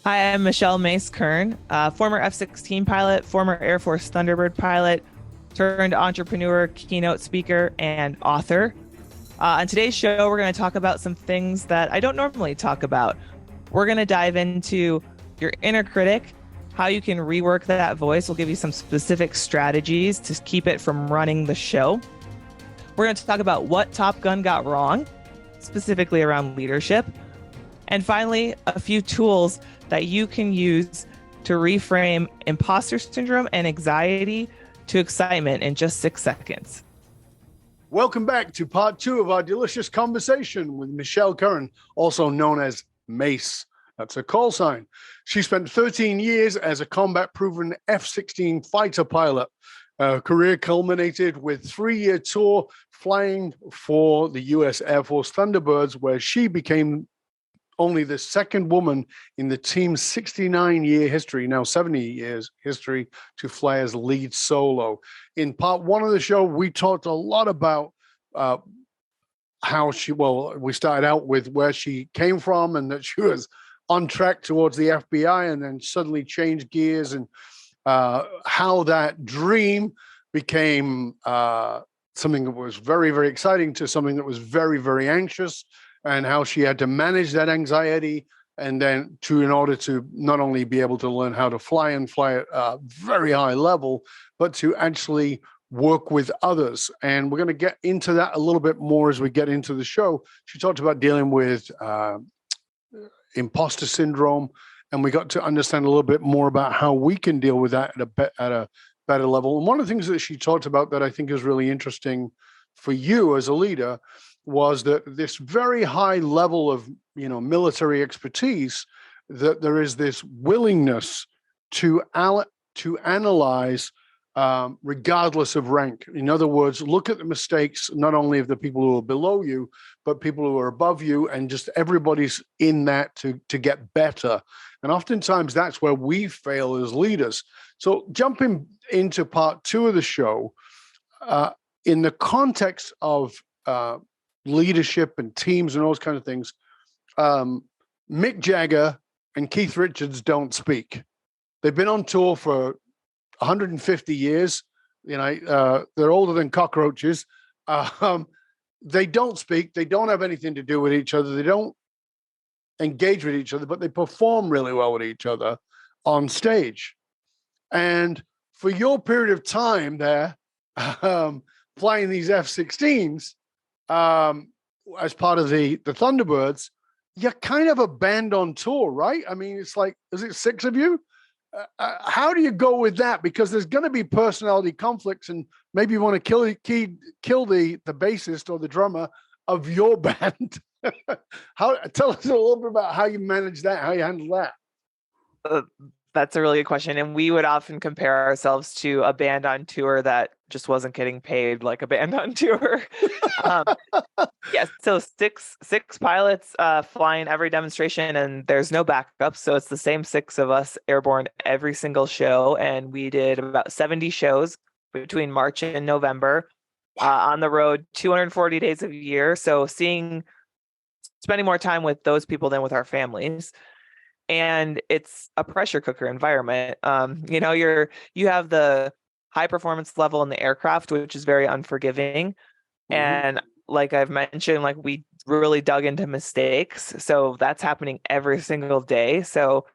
Hi, I'm Michelle Mace Curran, former F-16 pilot, former Air Force Thunderbird pilot, turned entrepreneur, keynote speaker, and author. On today's show, we're going to talk about some things that I don't normally talk about. We're going to dive into your inner critic, how you can rework that voice. We'll give you some specific strategies to keep it from running the show. We're going to talk about what Top Gun got wrong, specifically around leadership. And finally, a few tools that you can use to reframe imposter syndrome and anxiety to excitement in just 6 seconds. Welcome back to part 2 of our delicious conversation with Michelle Curran, also known as Mace. That's her call sign. She spent 13 years as a combat-proven F-16 fighter pilot. Her career culminated with a 3-year tour flying for the U.S. Air Force Thunderbirds, where she became only the second woman in the team's 69-year history, now 70 years history, to fly as lead solo. In part 1 of the show, we talked a lot about how we started out with where she came from and that she was on track towards the FBI and then suddenly changed gears, and how that dream became something that was very, very exciting to something that was very, very anxious, and how she had to manage that anxiety and then in order to not only be able to learn how to fly and fly at a very high level, but to actually work with others. And we're going to get into that a little bit more as we get into the show. She talked about dealing with imposter syndrome, and we got to understand a little bit more about how we can deal with that at a better level. And one of the things that she talked about that I think is really interesting for you as a leader was that this very high level of military expertise, that there is this willingness to analyze regardless of rank. In other words, look at the mistakes not only of the people who are below you, but people who are above you, and just everybody's in that to get better. And oftentimes that's where we fail as leaders. So jumping into part 2 of the show, in the context of leadership and teams and all those kinds of things, Mick Jagger and Keith Richards don't speak. They've been on tour for 150 years. They're older than cockroaches. They don't speak. They don't have anything to do with each other. They don't engage with each other, but they perform really well with each other on stage. And for your period of time there, flying these F-16s, as part of the Thunderbirds, you're kind of a band on tour, right? I mean, it's like, is it 6 of you? How do you go with that? Because there's going to be personality conflicts, and maybe you want to kill the bassist or the drummer of your band. Tell us a little bit about how you manage that, how you handle that. That's a really good question. And we would often compare ourselves to a band on tour that just wasn't getting paid like a band on tour. Yes. So six pilots flying every demonstration, and there's no backup. So it's the same 6 of us airborne every single show. And we did about 70 shows between March and November, on the road 240 days a year. So spending more time with those people than with our families. And it's a pressure cooker environment. You have the high performance level in the aircraft, which is very unforgiving. Mm-hmm. And like I've mentioned, like we really dug into mistakes. So that's happening every single day. So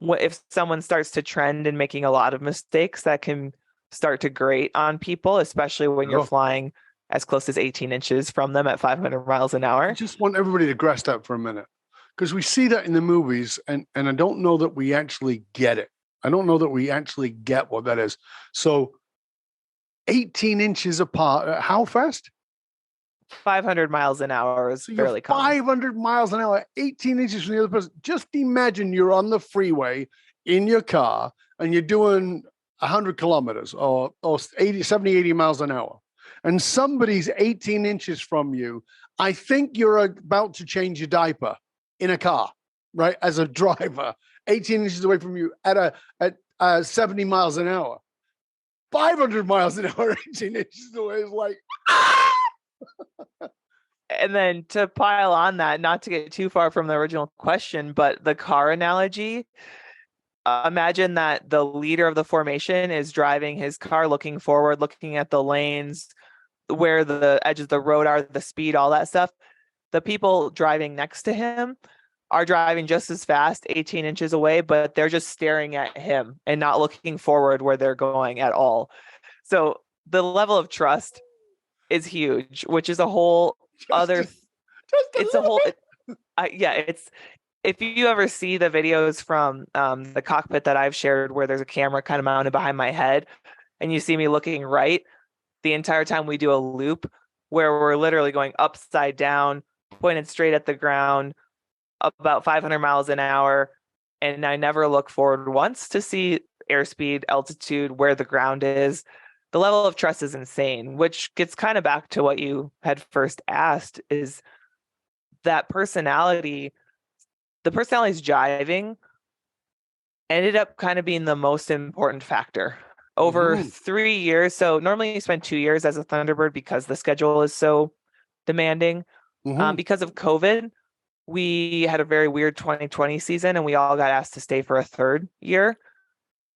if someone starts to trend in making a lot of mistakes, that can start to grate on people, especially when you're flying as close as 18 inches from them at 500 miles an hour. I just want everybody to grasp that for a minute, because we see that in the movies, and I don't know that we actually get it. I don't know that we actually get what that is. So 18 inches apart, how fast? 500 miles an hour is fairly common. 500 miles an hour, 18 inches from the other person. Just imagine you're on the freeway in your car and you're doing 100 kilometers or 70, 80 miles an hour. And somebody's 18 inches from you. I think you're about to change your diaper in a car, right? As a driver, 18 inches away from you at 70 miles an hour. 500 miles an hour, 18 inches away is like, ah! And then to pile on that, not to get too far from the original question, but the car analogy, imagine that the leader of the formation is driving his car, looking forward, looking at the lanes, where the edges of the road are, the speed, all that stuff. The people driving next to him are driving just as fast, 18 inches away, but they're just staring at him and not looking forward where they're going at all. So the level of trust is huge, which is a whole other. It's a whole. Yeah, it's if you ever see the videos from the cockpit that I've shared where there's a camera kind of mounted behind my head and you see me looking right the entire time we do a loop where we're literally going upside down, pointed straight at the ground, about 500 miles an hour. And I never look forward once to see airspeed, altitude, where the ground is. The level of trust is insane, which gets kind of back to what you had first asked is that personality, the personality's jiving ended up kind of being the most important factor over 3 years. So normally you spend 2 years as a Thunderbird because the schedule is so demanding. Because of COVID, we had a very weird 2020 season and we all got asked to stay for a third year.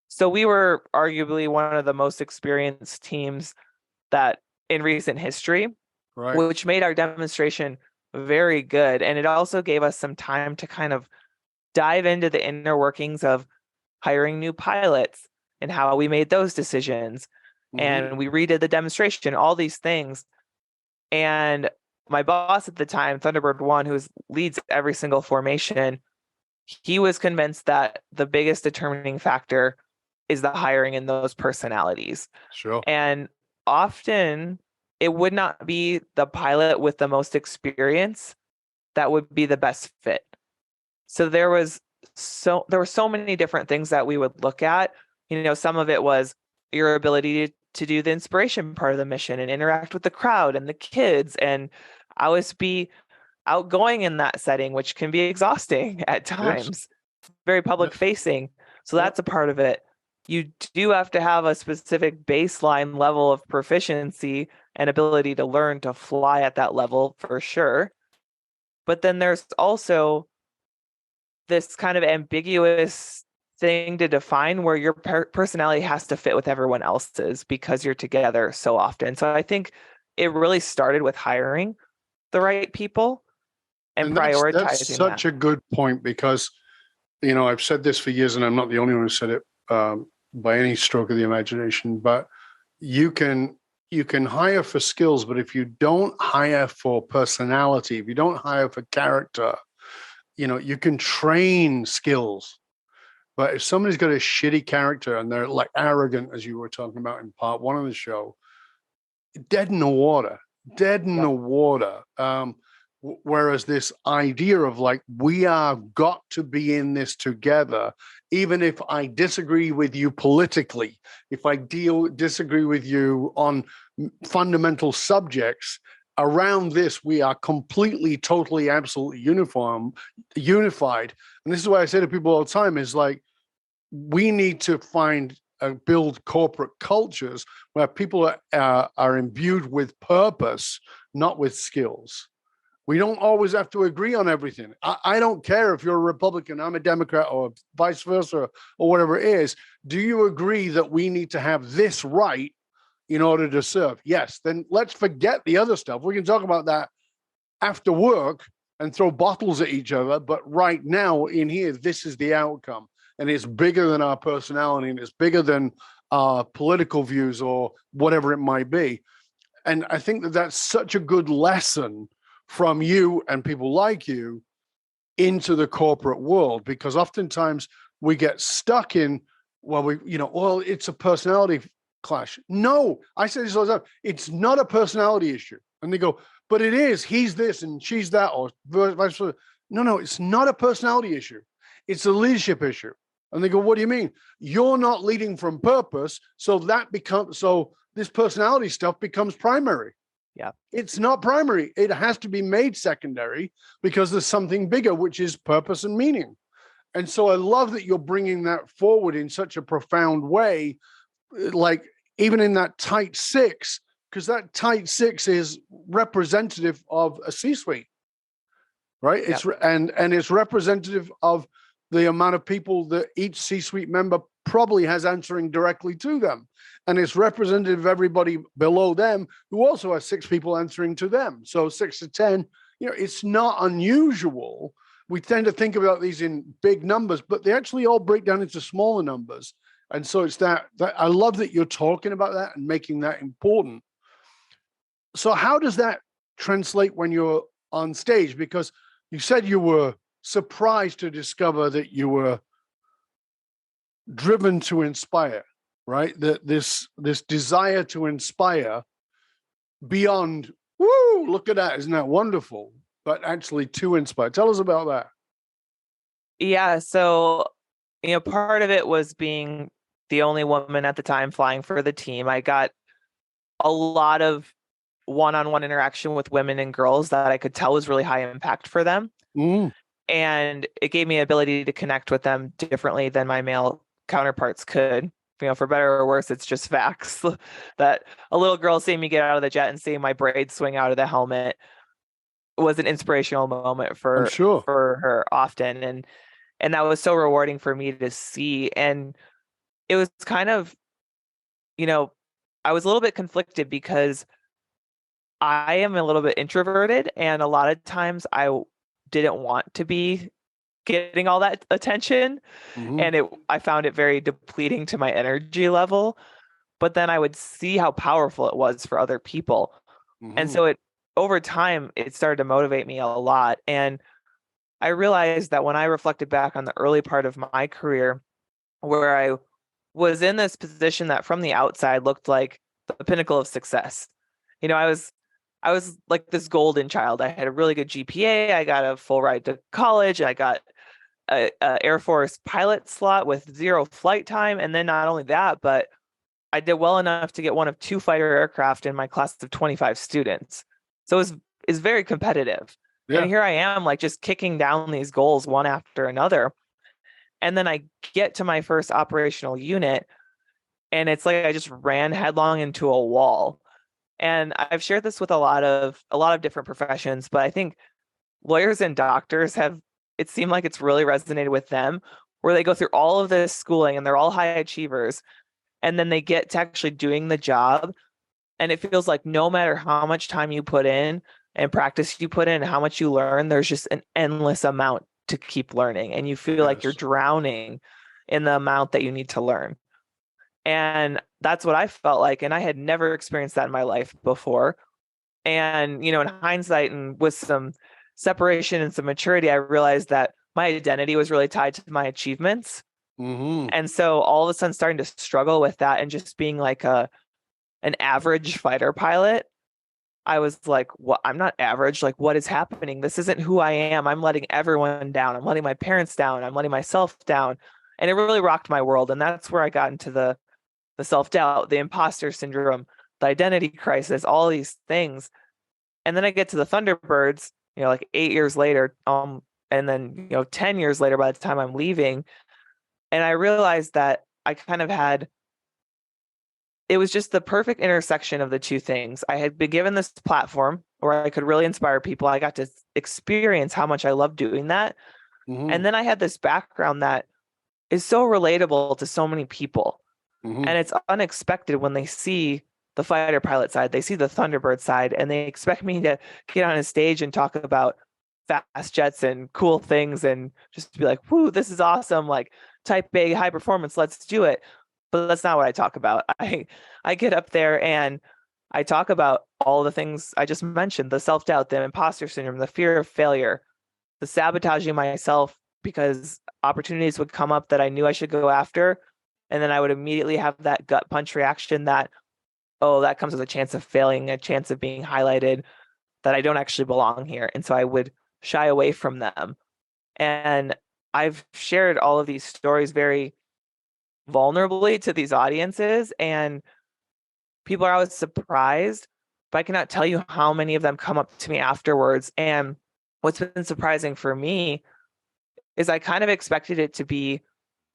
So we were arguably one of the most experienced teams that in recent history, which made our demonstration very good. And it also gave us some time to kind of dive into the inner workings of hiring new pilots and how we made those decisions. And we redid the demonstration, all these things. And my boss at the time, Thunderbird 1, who leads every single formation, he was convinced that the biggest determining factor is the hiring in those personalities. Sure. And often it would not be the pilot with the most experience that would be the best fit. So there were so many different things that we would look at. Some of it was your ability to do the inspiration part of the mission and interact with the crowd and the kids and always be outgoing in that setting, which can be exhausting at times. Yes. Very public facing. So that's a part of it. You do have to have a specific baseline level of proficiency and ability to learn to fly at that level for sure. But then there's also this kind of ambiguous thing to define where your personality has to fit with everyone else's because you're together so often. So I think it really started with hiring the right people and prioritizing that's such a good point because, I've said this for years and I'm not the only one who said it by any stroke of the imagination, but you can hire for skills, but if you don't hire for personality, if you don't hire for character, you can train skills. But if somebody's got a shitty character and they're like arrogant, as you were talking about in part one of the show, dead in the water. Whereas this idea of like, we are got to be in this together, even if I disagree with you politically, if I disagree with you on fundamental subjects, around this, we are completely, totally, absolutely unified. And this is why I say to people all the time is like, we need to build corporate cultures where people are imbued with purpose, not with skills. We don't always have to agree on everything. I don't care if you're a Republican, I'm a Democrat, or vice versa, or whatever it is. Do you agree that we need to have this right in order to serve? Yes, then let's forget the other stuff. We can talk about that after work and throw bottles at each other. But right now in here, this is the outcome. And it's bigger than our personality and it's bigger than our political views or whatever it might be. And I think that that's such a good lesson from you and people like you into the corporate world, because oftentimes we get stuck in, it's a personality clash. No, I say this all the time. It's not a personality issue. And they go, but it is. He's this and she's that, or vice versa. No, it's not a personality issue. It's a leadership issue. And they go, what do you mean? You're not leading from purpose. So this personality stuff becomes primary. Yeah. It's not primary. It has to be made secondary because there's something bigger, which is purpose and meaning. And so I love that you're bringing that forward in such a profound way. Like even in that tight six, because that tight six is representative of a C-suite, right? Yep. And it's representative of the amount of people that each C-suite member probably has answering directly to them. And it's representative of everybody below them who also has 6 people answering to them. So 6 to 10, it's not unusual. We tend to think about these in big numbers, but they actually all break down into smaller numbers. And so it's that I love that you're talking about that and making that important. So how does that translate when you're on stage? Because you said you were surprised to discover that you were driven to inspire, right? That this desire to inspire beyond, woo, look at that, isn't that wonderful? But actually to inspire. Tell us about that. Yeah, so part of it was being the only woman at the time flying for the team. I got a lot of one-on-one interaction with women and girls that I could tell was really high impact for them. And it gave me ability to connect with them differently than my male counterparts could. For better or worse, it's just facts that a little girl seeing me get out of the jet and seeing my braids swing out of the helmet was an inspirational moment for her often. And that was so rewarding for me to see. And it was kind of, I was a little bit conflicted because I am a little bit introverted, and a lot of times I didn't want to be getting all that attention. And I found it very depleting to my energy level. But then I would see how powerful it was for other people. And so over time, it started to motivate me a lot. And I realized that when I reflected back on the early part of my career, where I was in this position that from the outside looked like the pinnacle of success. I was like this golden child. I had a really good GPA. I got a full ride to college. I got a Air Force pilot slot with 0 flight time. And then not only that, but I did well enough to get one of 2 fighter aircraft in my class of 25 students. So it's very competitive. Yeah. And here I am, like, just kicking down these goals one after another. And then I get to my first operational unit, and it's like I just ran headlong into a wall. And I've shared this with a lot of different professions, but I think lawyers and doctors it seemed like it's really resonated with them, where they go through all of this schooling and they're all high achievers, and then they get to actually doing the job. And it feels like no matter how much time you put in and practice you put in, how much you learn, there's just an endless amount to keep learning. And you feel like you're drowning in the amount that you need to learn. And that's what I felt like. And I had never experienced that in my life before. And, in hindsight and with some separation and some maturity, I realized that my identity was really tied to my achievements. And so all of a sudden starting to struggle with that and just being like an average fighter pilot, I was like, what? I'm not average. Like, what is happening? This isn't who I am. I'm letting everyone down. I'm letting my parents down. I'm letting myself down. And it really rocked my world. And that's where I got into the self-doubt, the imposter syndrome, the identity crisis, all these things. And then I get to the Thunderbirds, like 8 years later, and then, 10 years later, by the time I'm leaving, and I realized that I kind of it was just the perfect intersection of the two things. I had been given this platform where I could really inspire people. I got to experience how much I love doing that. And then I had this background that is so relatable to so many people. And it's unexpected when they see the fighter pilot side, they see the Thunderbird side, and they expect me to get on a stage and talk about fast jets and cool things and just be like, whoo, this is awesome. Like, type A, high performance, let's do it. But that's not what I talk about. I get up there and I talk about all the things I just mentioned: the self-doubt, the imposter syndrome, the fear of failure, the sabotaging myself because opportunities would come up that I knew I should go after. And then I would immediately have that gut punch reaction that, oh, that comes with a chance of failing, a chance of being highlighted, that I don't actually belong here. And so I would shy away from them. And I've shared all of these stories very vulnerably to these audiences, and people are always surprised, but I cannot tell you how many of them come up to me afterwards. And what's been surprising for me is I kind of expected it to be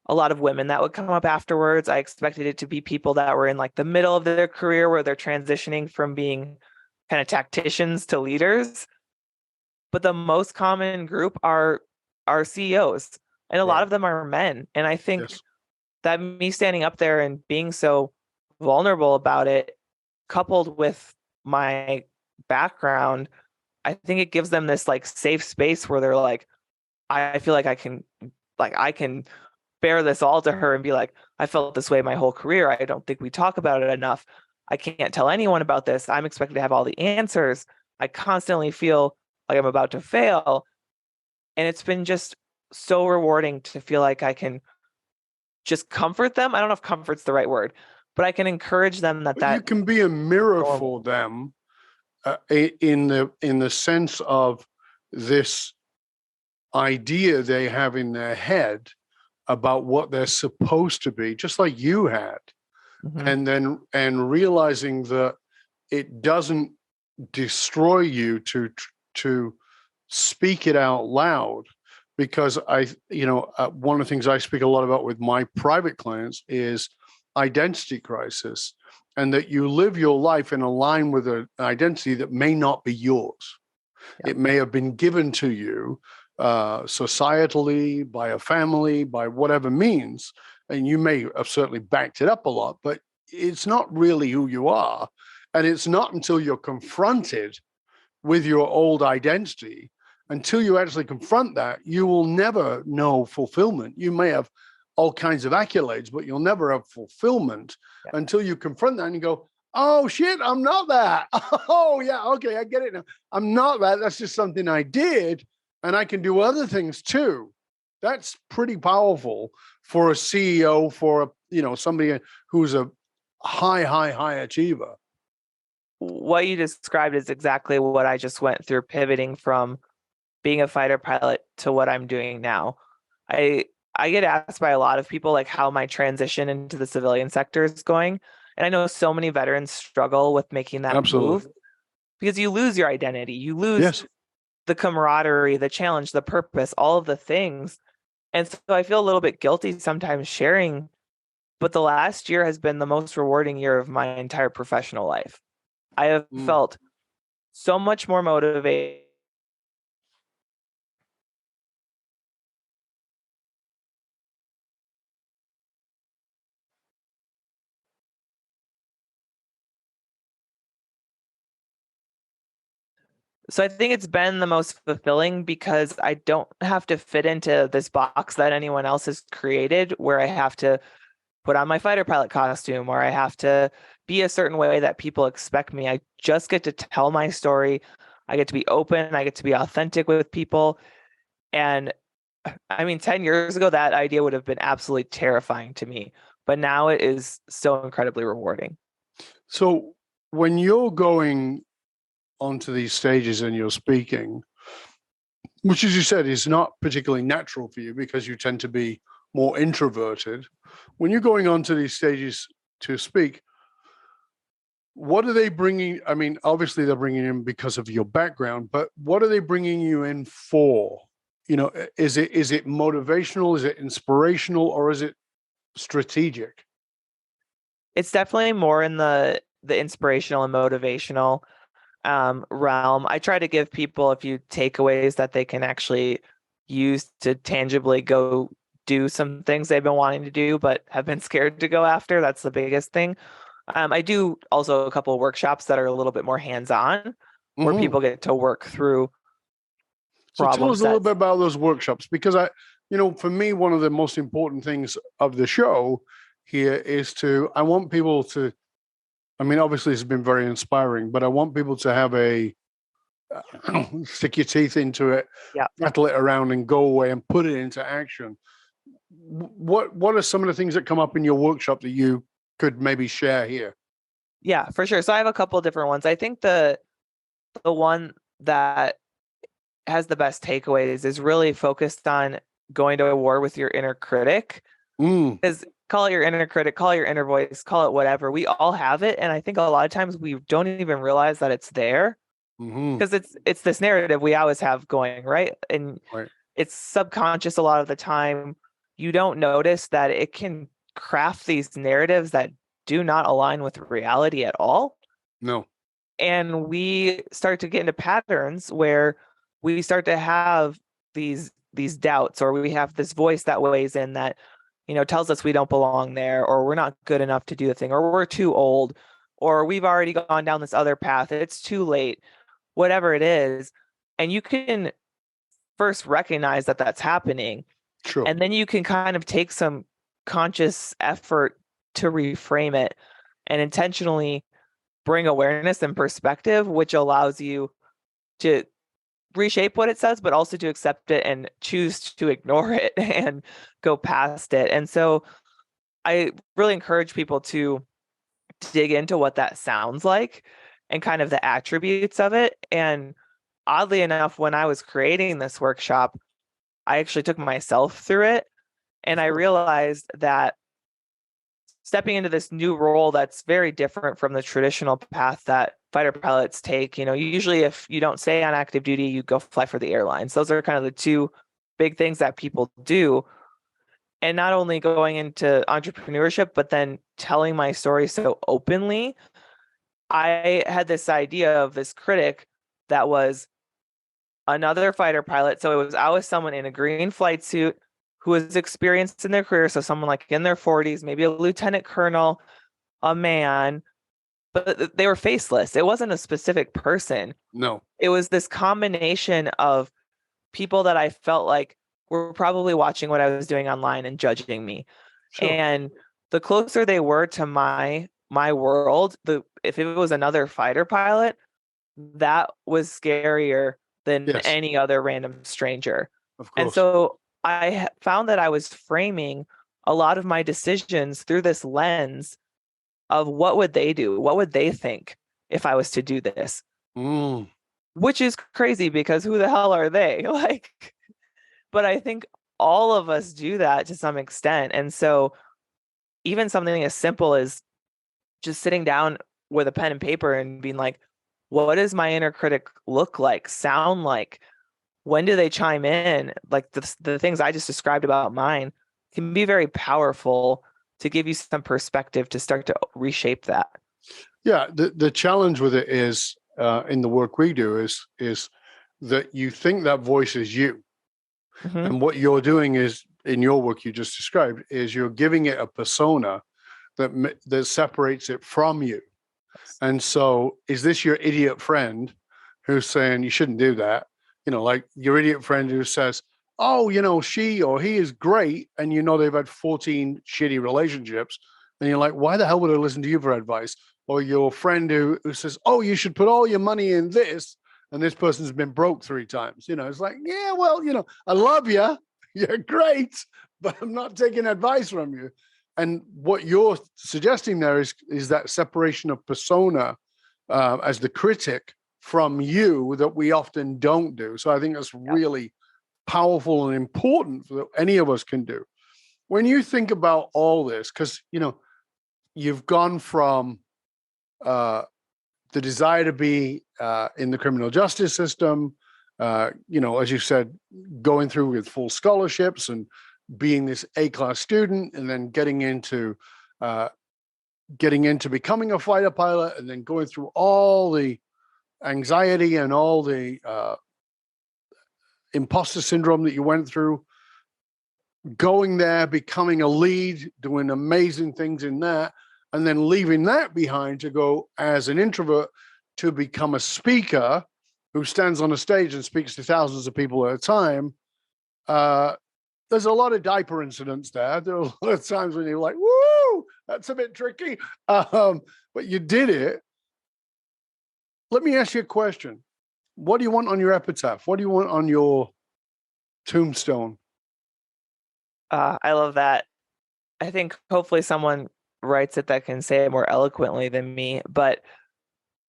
a lot of women that would come up afterwards. I expected it to be people that were in like the middle of their career where they're transitioning from being kind of tacticians to leaders. But the most common group are CEOs, and a lot Right. of them are men. And I think Yes. that me standing up there and being so vulnerable about it, coupled with my background, I think it gives them this like safe space where they're like, I feel like I can bear this all to her and be like, I felt this way my whole career. I don't think we talk about it enough. I can't tell anyone about this. I'm expected to have all the answers. I constantly feel like I'm about to fail. And it's been just so rewarding to feel like I can just comfort them. I don't know if comfort's the right word, but I can encourage them But you can be a mirror for them in the sense of this idea they have in their head about what they're supposed to be, just like you had, and realizing that it doesn't destroy you to speak it out loud. Because one of the things I speak a lot about with my private clients is identity crisis, and that you live your life in a line with an identity that may not be yours. It may have been given to you societally, by a family, by whatever means, and you may have certainly backed it up a lot, but it's not really who you are. And it's not until you're confronted with your old identity, until you actually confront that, you will never know fulfillment. You may have all kinds of accolades, but you'll never have fulfillment until you confront that and you go, oh shit, I'm not that. Oh yeah, okay, I get it now. I'm not that. That's just something I did, and I can do other things too. That's pretty powerful for a CEO, for somebody who's a high achiever. What you described is exactly what I just went through, pivoting from being a fighter pilot to what I'm doing now. I get asked by a lot of people like how my transition into the civilian sector is going. And I know so many veterans struggle with making that move because you lose your identity. You lose the camaraderie, the challenge, the purpose, all of the things. And so I feel a little bit guilty sometimes sharing, but the last year has been the most rewarding year of my entire professional life. I have felt so much more motivated. So I think it's been the most fulfilling because I don't have to fit into this box that anyone else has created where I have to put on my fighter pilot costume or I have to be a certain way that people expect me. I just get to tell my story. I get to be open. I get to be authentic with people. And I mean, 10 years ago, that idea would have been absolutely terrifying to me. But now it is so incredibly rewarding. So when you're going onto these stages and you're speaking, which, as you said, is not particularly natural for you because you tend to be more introverted. When you're going onto these stages to speak, what are they bringing? I mean, obviously they're bringing in because of your background, but what are they bringing you in for? Is it motivational? Is it inspirational? Or is it strategic? It's definitely more in the inspirational and motivational realm. I try to give people a few takeaways that they can actually use to tangibly go do some things they've been wanting to do but have been scared to go after. That's the biggest thing. I do also a couple of workshops that are a little bit more hands-on, where people get to work through so tell us a little bit about those workshops, because for me, one of the most important things of the show here is I want people to, I mean, obviously it's been very inspiring, but I want people to have stick your teeth into it, rattle it around and go away and put it into action. What are some of the things that come up in your workshop that you could maybe share here? Yeah, for sure. So I have a couple of different ones. I think the one that has the best takeaways is really focused on going to war with your inner critic. Because call it your inner critic, call it your inner voice, call it whatever. We all have it. And I think a lot of times we don't even realize that it's there because it's this narrative we always have going, right? And it's subconscious a lot of the time. you don't notice that it can craft these narratives that do not align with reality at all. No. And we start to get into patterns where we start to have these doubts, or we have this voice that weighs in that, tells us we don't belong there, or we're not good enough to do the thing, or we're too old, or we've already gone down this other path. It's too late, whatever it is. And you can first recognize that that's happening. Sure. And then you can kind of take some conscious effort to reframe it and intentionally bring awareness and perspective, which allows you to reshape what it says, but also to accept it and choose to ignore it and go past it. And so I really encourage people to dig into what that sounds like and kind of the attributes of it. And oddly enough, when I was creating this workshop, I actually took myself through it, and I realized that stepping into this new role that's very different from the traditional path that fighter pilots take. Usually if you don't stay on active duty, you go fly for the airlines. Those are kind of the two big things that people do. And not only going into entrepreneurship, but then telling my story so openly. I had this idea of this critic that was another fighter pilot. So I was someone in a green flight suit who was experienced in their career. So someone like in their 40s, maybe a lieutenant colonel, a man, but they were faceless. It wasn't a specific person. No. It was this combination of people that I felt like were probably watching what I was doing online and judging me. Sure. And the closer they were to my world, if it was another fighter pilot, that was scarier than any other random stranger. Of course. And so I found that I was framing a lot of my decisions through this lens of what would they do? What would they think if I was to do this? Which is crazy because who the hell are they? But I think all of us do that to some extent. And so even something as simple as just sitting down with a pen and paper and being like, what does my inner critic look like, sound like? When do they chime in? Like the things I just described about mine can be very powerful to give you some perspective to start to reshape that. Yeah, the challenge with it is in the work we do is that you think that voice is you. Mm-hmm. And what you're doing is, in your work you just described, is you're giving it a persona that separates it from you. And so is this your idiot friend who's saying you shouldn't do that? Like your idiot friend who says, oh, she or he is great, and they've had 14 shitty relationships, and you're like, why the hell would I listen to you for advice? Or your friend who says, oh, you should put all your money in this, and this person's been broke 3 times. It's like, yeah, well, I love you, you're great, but I'm not taking advice from you. And what you're suggesting there is that separation of persona as the critic from you that we often don't do. So I think that's really powerful and important that any of us can do. When you think about all this, because, you've gone from the desire to be in the criminal justice system, as you said, going through with full scholarships and being this A-class student, and then getting into becoming a fighter pilot, and then going through all the anxiety and all the imposter syndrome that you went through, going there, becoming a lead, doing amazing things in that, and then leaving that behind to go as an introvert to become a speaker who stands on a stage and speaks to thousands of people at a time. There's a lot of diaper incidents there. There are a lot of times when you're like, woo, that's a bit tricky. But you did it. Let me ask you a question. What do you want on your epitaph? What do you want on your tombstone? I love that. I think hopefully someone writes it that can say it more eloquently than me, but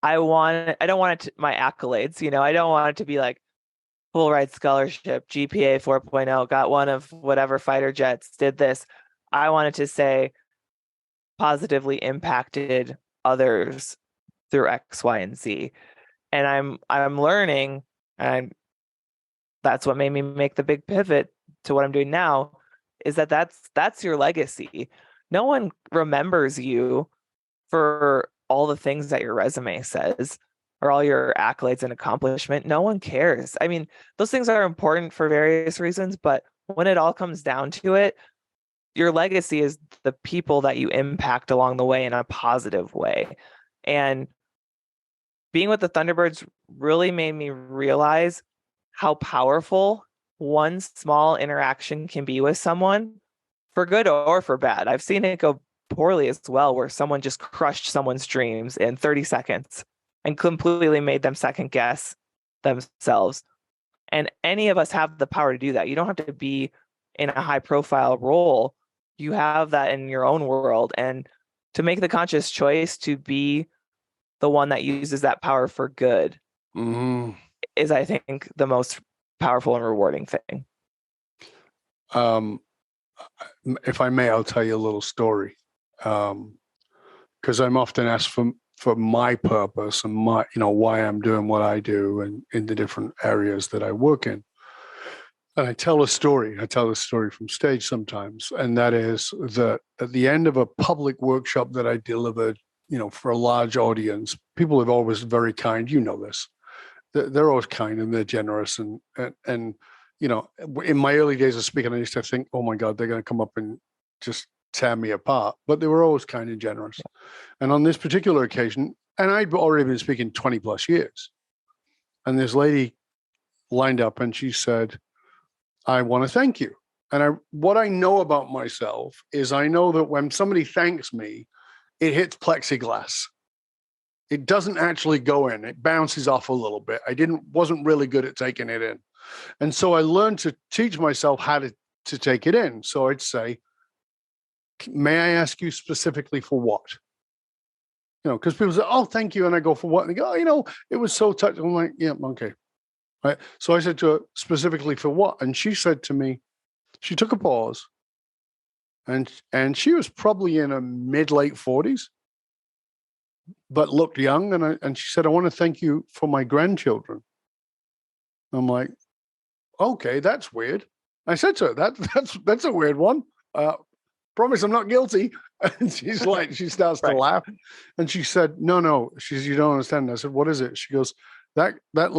I don't want my accolades, I don't want it to be like full ride scholarship, GPA 4.0, got one of whatever fighter jets, did this. I wanted to say positively impacted others through X, Y, and Z. And I'm learning, and that's what made me make the big pivot to what I'm doing now, is that that's your legacy. No one remembers you for all the things that your resume says or all your accolades and accomplishment. No one cares. I mean, those things are important for various reasons, but when it all comes down to it, your legacy is the people that you impact along the way in a positive way. And being with the Thunderbirds really made me realize how powerful one small interaction can be with someone, for good or for bad. I've seen it go poorly as well, where someone just crushed someone's dreams in 30 seconds and completely made them second guess themselves. And any of us have the power to do that. You don't have to be in a high profile role. You have that in your own world. And to make the conscious choice to be the one that uses that power for good is, I think, the most powerful and rewarding thing. If I may, I'll tell you a little story, because I'm often asked for my purpose and my, why I'm doing what I do and in the different areas that I work in. And I tell a story. I tell a story from stage sometimes, and that is that at the end of a public workshop that I delivered, for a large audience, people are always very kind. You know this. They're always kind and they're generous, and in my early days of speaking, I used to think, oh my God, they're going to come up and just tear me apart. But they were always kind and generous. Yeah. And on this particular occasion, and I'd already been speaking 20 plus years, and this lady lined up and she said, I want to thank you. And what I know about myself is I know that when somebody thanks me, it hits plexiglass. It doesn't actually go in. It bounces off a little bit. Wasn't really good at taking it in. And so I learned to teach myself how to take it in. So I'd say, may I ask you specifically for what? Because people say, oh, thank you. And I go, for what? And they go, oh, it was so touching. I'm like, yeah, okay. Right. So I said to her, specifically for what? And she said to me, she took a pause, and she was probably in her mid-late 40s, but looked young. And she said, I want to thank you for my grandchildren. I'm like, okay, that's weird. I said to her, that's a weird one. Promise I'm not guilty. And she's like, she starts to laugh. And she said, no. She says, you don't understand. I said, what is it? She goes, that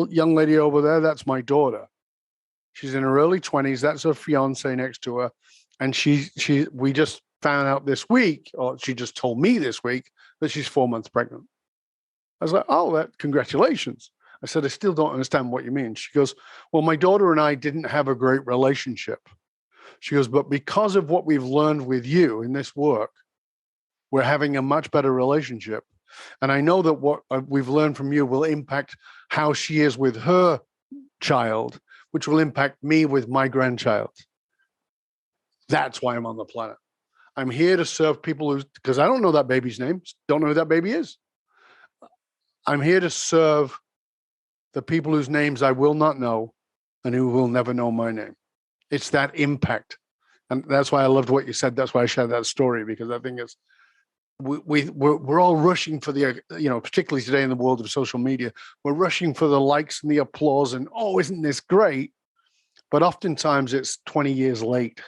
young lady over there, that's my daughter. She's in her early 20s. That's her fiance next to her. And we just found out this week, or she just told me this week, that she's 4 months pregnant. I was like, oh, congratulations. I said, I still don't understand what you mean. She goes, well, my daughter and I didn't have a great relationship. She goes, but because of what we've learned with you in this work, we're having a much better relationship. And I know that what we've learned from you will impact how she is with her child, which will impact me with my grandchild. That's why I'm on the planet. I'm here to serve people because I don't know that baby's name, don't know who that baby is. I'm here to serve the people whose names I will not know and who will never know my name. It's that impact. And that's why I loved what you said. That's why I shared that story, because I think it's, we're all rushing for the, particularly today in the world of social media, we're rushing for the likes and the applause and, oh, isn't this great? But oftentimes it's 20 years late.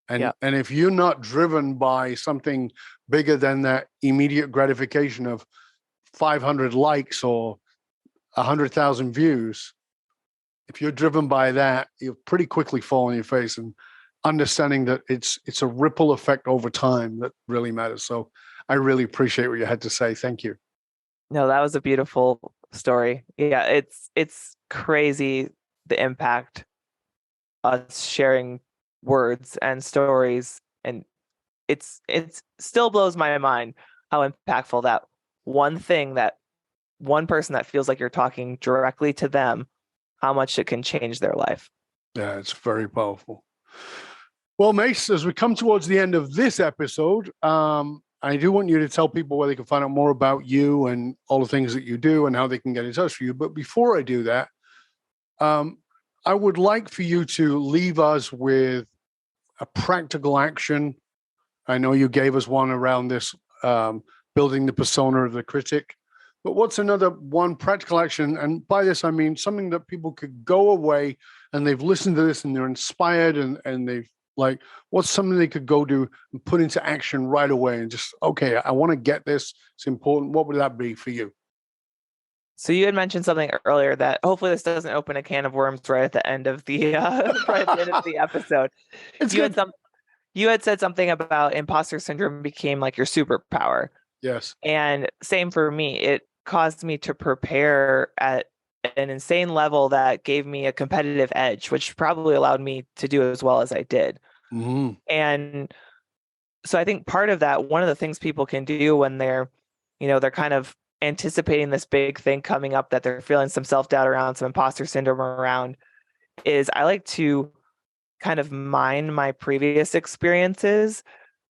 And if you're not driven by something bigger than that immediate gratification of 500 likes or 100,000 views, if you're driven by that, you'll pretty quickly fall on your face, and understanding that it's a ripple effect over time that really matters. So I really appreciate what you had to say. Thank you. No, that was a beautiful story. Yeah, it's crazy the impact us sharing words and stories, and it's still blows my mind how impactful that one thing, that one person that feels like you're talking directly to them, how much it can change their life. Yeah, it's very powerful. Well, Mace, as we come towards the end of this episode, I do want you to tell people where they can find out more about you and all the things that you do and how they can get in touch with you. But before I do that, I would like for you to leave us with a practical action. I know you gave us one around this, building the persona of the critic. But what's another one practical action? And by this, I mean something that people could go away and they've listened to this and they're inspired and they've Like, what's something they could go do and put into action right away and just, okay, I want to get this. It's important. What would that be for you? So you had mentioned something earlier that hopefully this doesn't open a can of worms right at the end of the right at the end of the episode. It's You good. you had said something about imposter syndrome became like your superpower. Yes. And same for me. It caused me to prepare at an insane level that gave me a competitive edge, which probably allowed me to do as well as I did. Mm-hmm. And so I think part of that, one of the things people can do when they're kind of anticipating this big thing coming up that they're feeling some self-doubt around, some imposter syndrome around, is I like to kind of mine my previous experiences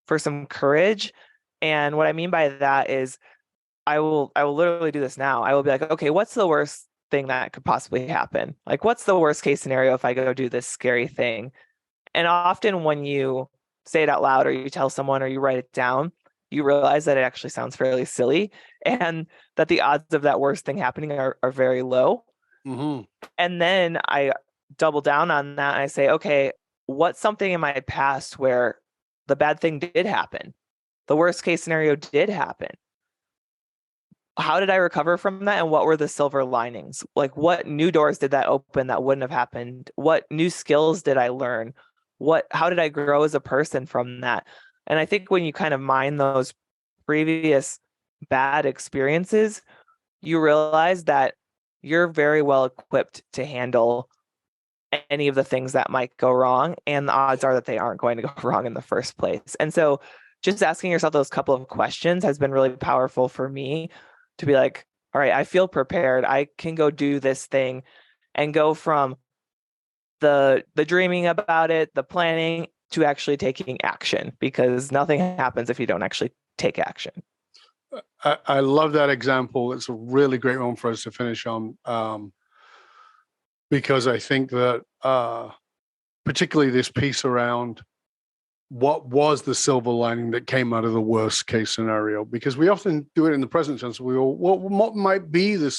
for some courage. And what I mean by that is I will literally do this now. I will be like, okay, what's the worst thing that could possibly happen? Like, what's the worst case scenario if I go do this scary thing? And often when you say it out loud or you tell someone or you write it down, you realize that it actually sounds fairly silly and that the odds of that worst thing happening are very low. Mm-hmm. And then I double down on that and I say, okay, what's something in my past where the bad thing did happen? The worst case scenario did happen. How did I recover from that? And what were the silver linings? Like, what new doors did that open that wouldn't have happened? What new skills did I learn? How did I grow as a person from that? And I think when you kind of mine those previous bad experiences, you realize that you're very well equipped to handle any of the things that might go wrong. And the odds are that they aren't going to go wrong in the first place. And so just asking yourself those couple of questions has been really powerful for me to be like, all right, I feel prepared. I can go do this thing and go from the dreaming about it, the planning, to actually taking action, because nothing happens if you don't actually take action. I love that example. It's a really great one for us to finish on, because I think that particularly this piece around what was the silver lining that came out of the worst case scenario, because we often do it in the present tense. We go, what might be the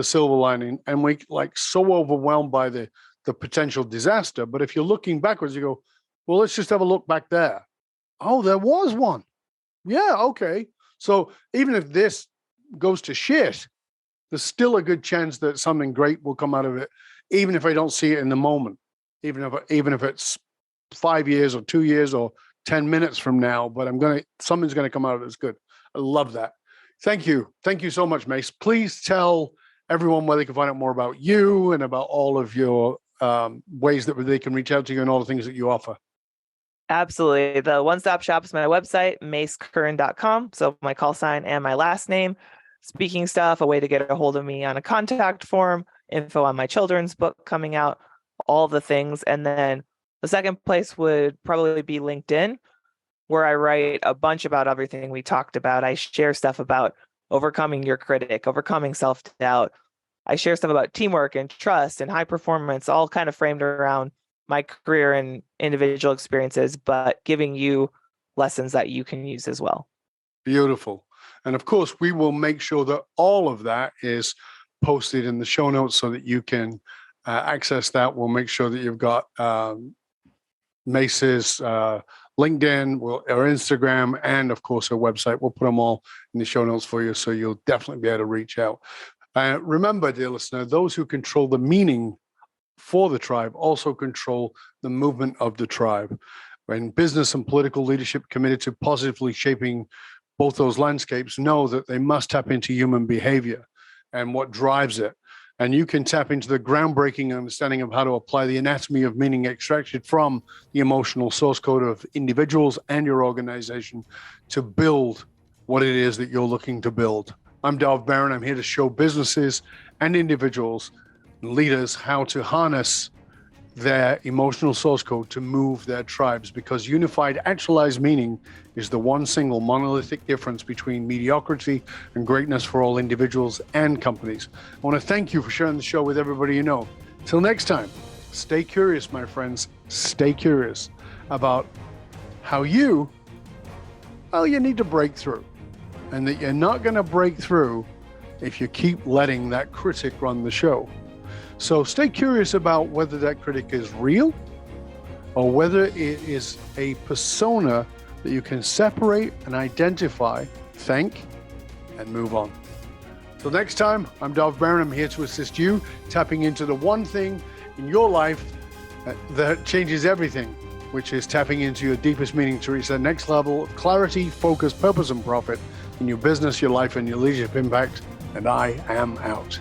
silver lining? And we like so overwhelmed by the potential disaster. But if you're looking backwards, you go, well, let's just have a look back there. Oh, there was one. Yeah, okay. So even if this goes to shit, there's still a good chance that something great will come out of it, even if I don't see it in the moment, even if it's 5 years or 2 years or 10 minutes from now, but something's gonna come out of it that's good. I love that. Thank you. Thank you so much, Mace. Please tell everyone where they can find out more about you and about all of your ways that they can reach out to you and all the things that you offer. Absolutely. The one-stop shop is my website, macecurran.com. So my call sign and my last name, speaking stuff, a way to get a hold of me on a contact form, info on my children's book coming out, all the things. And then the second place would probably be LinkedIn, where I write a bunch about everything we talked about. I share stuff about overcoming your critic, overcoming self-doubt. I share stuff about teamwork and trust and high performance, all kind of framed around my career and individual experiences, but giving you lessons that you can use as well. Beautiful. And of course, we will make sure that all of that is posted in the show notes so that you can access that. We'll make sure that you've got Mace's LinkedIn, our Instagram, and of course, our website. We'll put them all in the show notes for you, so you'll definitely be able to reach out. Remember, dear listener, those who control the meaning for the tribe also control the movement of the tribe. When business and political leadership committed to positively shaping both those landscapes know that they must tap into human behavior and what drives it. And you can tap into the groundbreaking understanding of how to apply the anatomy of meaning extracted from the emotional source code of individuals and your organization to build what it is that you're looking to build. I'm Dov Barron. I'm here to show businesses and individuals and leaders how to harness their emotional source code to move their tribes, because unified actualized meaning is the one single monolithic difference between mediocrity and greatness for all individuals and companies. I want to thank you for sharing the show with everybody you know. Till next time, stay curious, my friends. Stay curious about how you need to break through, and that you're not going to break through if you keep letting that critic run the show. So stay curious about whether that critic is real or whether it is a persona that you can separate and identify, thank, and move on. Till next time, I'm Dov Baron. I'm here to assist you tapping into the one thing in your life that changes everything, which is tapping into your deepest meaning to reach that next level of clarity, focus, purpose, and profit in your business, your life, and your leadership impact. And I am out.